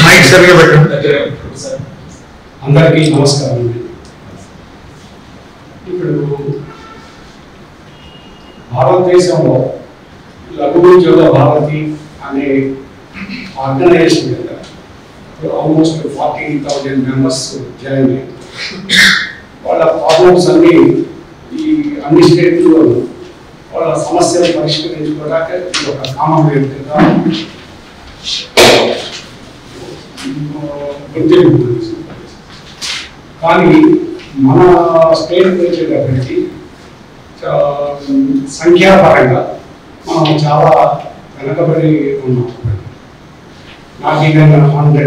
Mic సరిగా పెట్టండి. అందరికీ నమస్కారం. ఇప్పుడు భారతదేశంలో లఘు ఉద్యోగ భారతి అనే ఆర్గనైజేషన్ మీద ఆల్మోస్ట్ 40,000 మెంబర్స్ జాయిన్ అయ్యారు. వాళ్ళ ప్రాబ్లమ్స్ అన్ని ఈ అన్ని స్టేట్లో వాళ్ళ సమస్యలు పరిష్కరించుకోవడానికి ఒక కామన్ వేదికగా గుర్తింపు. కానీ మన స్టేట్ వచ్చేటప్పటికి సంఖ్యాపరంగా మనం చాలా వెనకబడి ఉన్నాం. నాకు ఏదైనా 100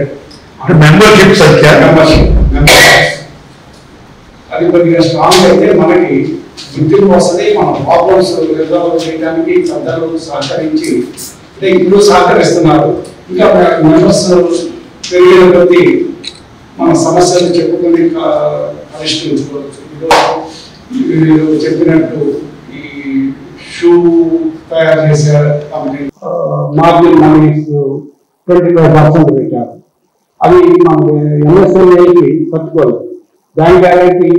మెంబర్షిప్ సంఖ్య అది కొద్దిగా స్ట్రాంగ్ అయితే మనకి గుర్తింపు వస్తుంది. మన ప్రాబ్లమ్స్ రిజాల్వ్ చేయడానికి పెద్దలు సహకరించి అంటే ఇప్పుడు సహకరిస్తున్నారు. ఇంకా మెంబర్స్ పెరిగిన కొద్దీ మన సమస్యలు చెప్పుకొని పరిష్కరించుకోవచ్చు. మీరు చెప్పినట్టు ఈ షూ తయారు చేసే కంపెనీ మార్జిన్ మనీస్ 25% పెట్టారు. అది మనకి ఎంఎస్ఎంఏకి తట్టుకోలేదు. బ్యాంక్ గ్యారెంటీ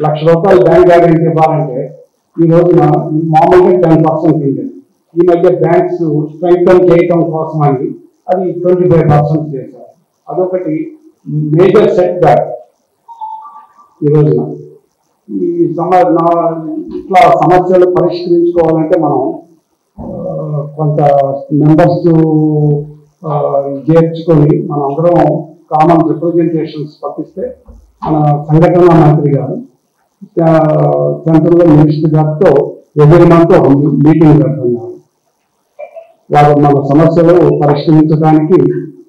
₹1,00,000 బ్యాంక్ గ్యారెంటీ ఇవ్వాలంటే ఈ రోజున మామూలుగా 10% ఉంది. ఈ మధ్య బ్యాంక్స్ స్ట్రెంగ్తన్ చేయటం కోసమని అది 25% చేశారు. అదొకటి మేజర్ సెట్ బ్యాక్ ఈ రోజున. ఈ ఇట్లా సమస్యలు పరిష్కరించుకోవాలంటే మనం కొంత మెంబర్స్ చేర్చుకొని మనం అందరం కామన్ రిప్రజెంటేషన్స్ పంపిస్తే మన సంఘటన మంత్రి గారు సెంట్రల్ మినిస్టర్ గారితో ఎవ్రీ మంత్ మీటింగ్ పెడుతున్నారు. వారు మన సమస్యలు పరిష్కరించడానికి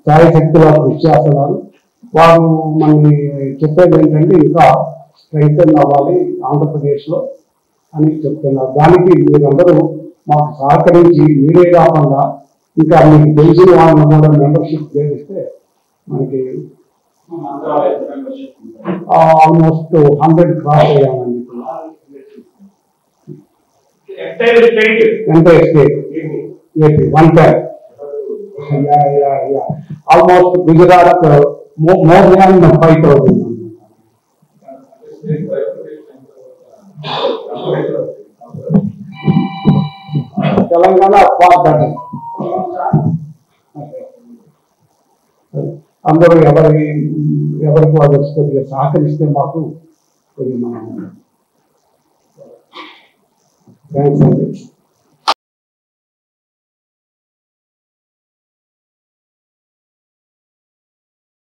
ఛాయశక్తిలో కృషి చేస్తున్నారు. వారు మనకి చెప్పేది ఏంటంటే ఇంకా స్ట్రెంగ్తన్ అవ్వాలి ఆంధ్రప్రదేశ్లో అని చెప్తున్నారు. దానికి మీరందరూ మాకు సహకరించి మీరే కాకుండా ఇంకా మీకు తెలిసిన వాళ్ళని కూడా మెంబర్షిప్ చేస్తే మనకి ఆల్మోస్ట్ 100 క్రాస్ అయ్యామండి. Entire state AP 1 time almost Gujarat more than 5,000. Telangana అందరూ ఎవరికి వాళ్ళు కొద్దిగా సహకరిస్తే మాకు కొద్దిగా మనం థ్యాంక్స్ అండి.